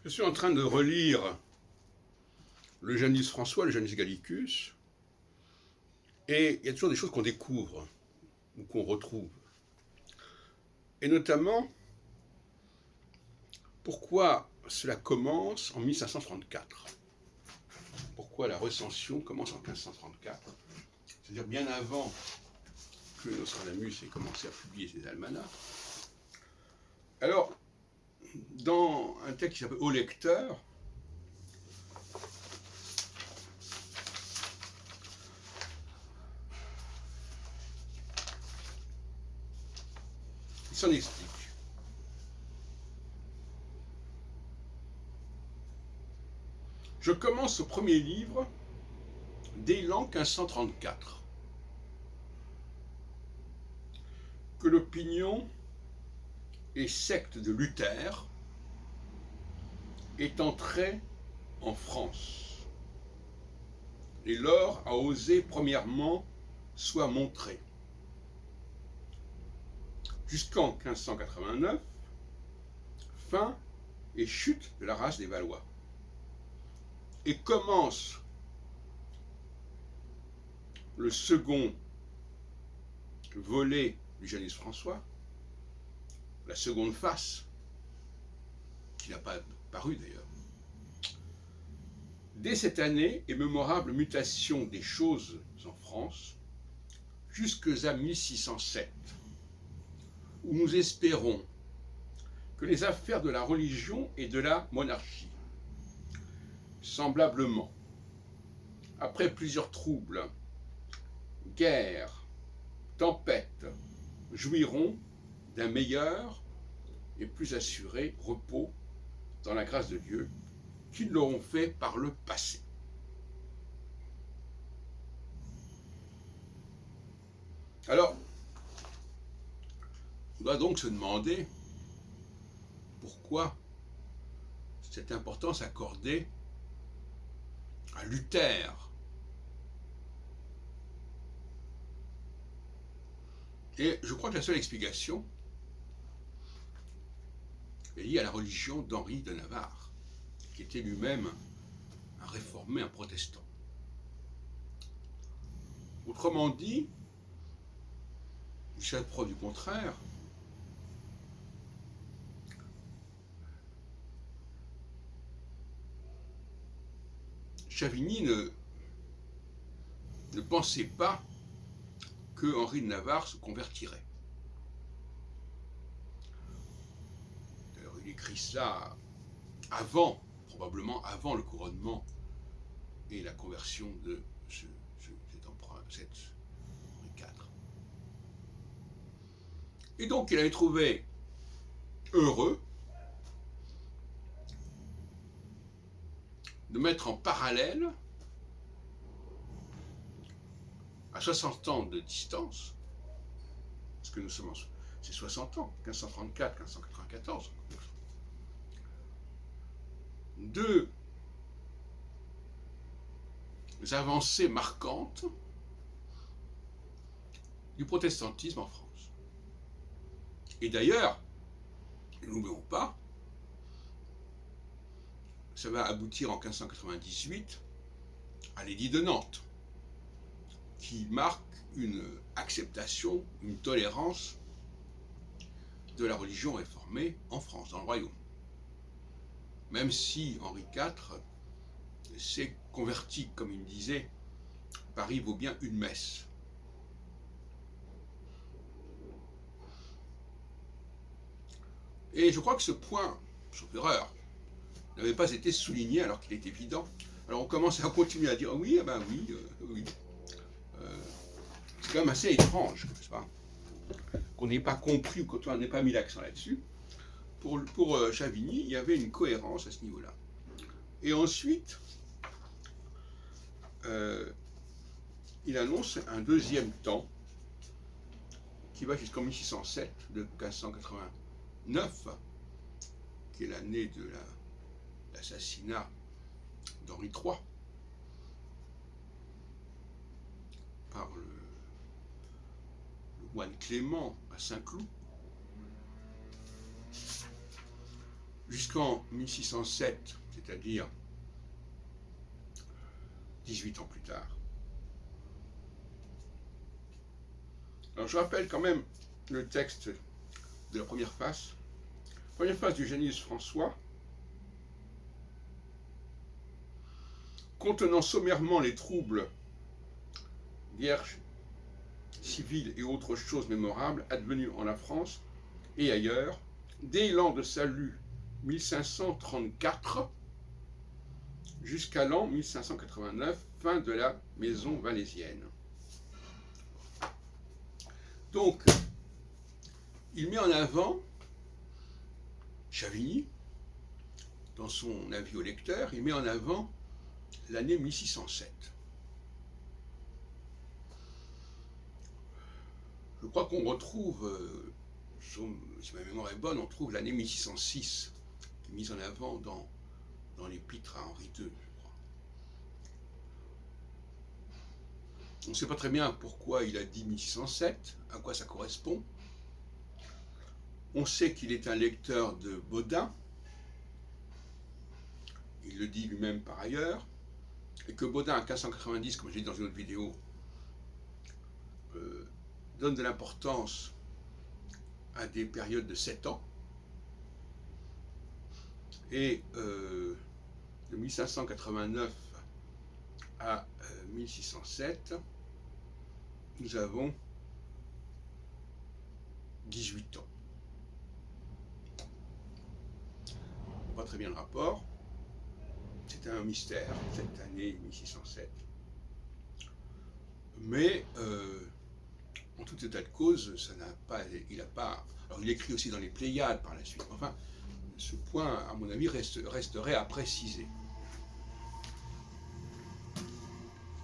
Je suis en train de relire le Janus François, le Janus Gallicus, et il y a toujours des choses qu'on découvre ou qu'on retrouve. Et notamment, pourquoi cela commence en 1534 ? Pourquoi la recension commence en 1534 ? C'est-à-dire bien avant que Nostradamus ait commencé à publier ses almanachs. Alors, dans un texte qui s'appelle Au lecteur, il s'en explique. Je commence au premier livre dès l'an 1534. Que l'opinion et secte de Luther est entrée en France. Et l'or a osé premièrement soit montré. Jusqu'en 1589, fin et chute de la race des Valois. Et commence le second volet du Janus François, la seconde face, qui n'a pas paru d'ailleurs. Dès cette année et mémorable mutation des choses en France, jusqu'à 1607, où nous espérons que les affaires de la religion et de la monarchie, semblablement, après plusieurs troubles, guerres, tempêtes, jouiront d'un meilleur et plus assuré repos dans la grâce de Dieu qu'ils l'auront fait par le passé. Alors, on doit donc se demander pourquoi cette importance accordée à Luther. Et je crois que la seule explication est liée à la religion d'Henri de Navarre, qui était lui-même un réformé, un protestant. Autrement dit, jusqu'à preuve du contraire, Chavigny ne pensait pas que Henri de Navarre se convertirait. D'ailleurs, il écrit ça probablement avant le couronnement et la conversion de cet empereur, Henri IV. Et donc, il avait trouvé heureux de mettre en parallèle, à 60 ans de distance, parce que nous sommes c'est 60 ans, 1534, 1594, deux avancées marquantes du protestantisme en France. Et d'ailleurs, ne l'oublions pas, ça va aboutir en 1598 à l'édit de Nantes, qui marque une acceptation, une tolérance de la religion réformée en France, dans le royaume. Même si Henri IV s'est converti, comme il disait, Paris vaut bien une messe. Et je crois que ce point, sauf erreur, n'avait pas été souligné alors qu'il est évident. Alors on commence à continuer à dire oui, oui. C'est quand même assez étrange, n'est-ce pas, qu'on n'ait pas compris ou qu'on n'ait pas mis l'accent là-dessus. Pour Chavigny, il y avait une cohérence à ce niveau-là. Et ensuite, il annonce un deuxième temps qui va jusqu'en 1607, de 1589, qui est l'année de l'assassinat d'Henri III par le moine Clément à Saint-Cloud. jusqu'en 1607, c'est-à-dire 18 ans plus tard. Alors je rappelle quand même le texte de la première phase. Première phase du Génius François, contenant sommairement les troubles, guerres civiles et autres choses mémorables advenues en la France et ailleurs, dès l'an de salut 1534 jusqu'à l'an 1589, fin de la maison valésienne. Donc, il met en avant Chavigny, dans son avis au lecteur, il met en avant l'année 1607. Je crois qu'on retrouve, si ma mémoire est bonne, on trouve l'année 1606, qui est mise en avant dans l'épître à Henri II, je crois. On ne sait pas très bien pourquoi il a dit 1607, à quoi ça correspond. On sait qu'il est un lecteur de Bodin, il le dit lui-même par ailleurs, et que Bodin, à 1590, comme j'ai dit dans une autre vidéo, donne de l'importance à des périodes de 7 ans, et de 1589 à 1607, nous avons 18 ans. Pas très bien le rapport, c'est un mystère, cette année 1607. Mais, en tout état de cause, ça n'a pas, il n'a pas... Alors il écrit aussi dans les Pléiades par la suite, enfin, ce point, à mon avis, resterait à préciser.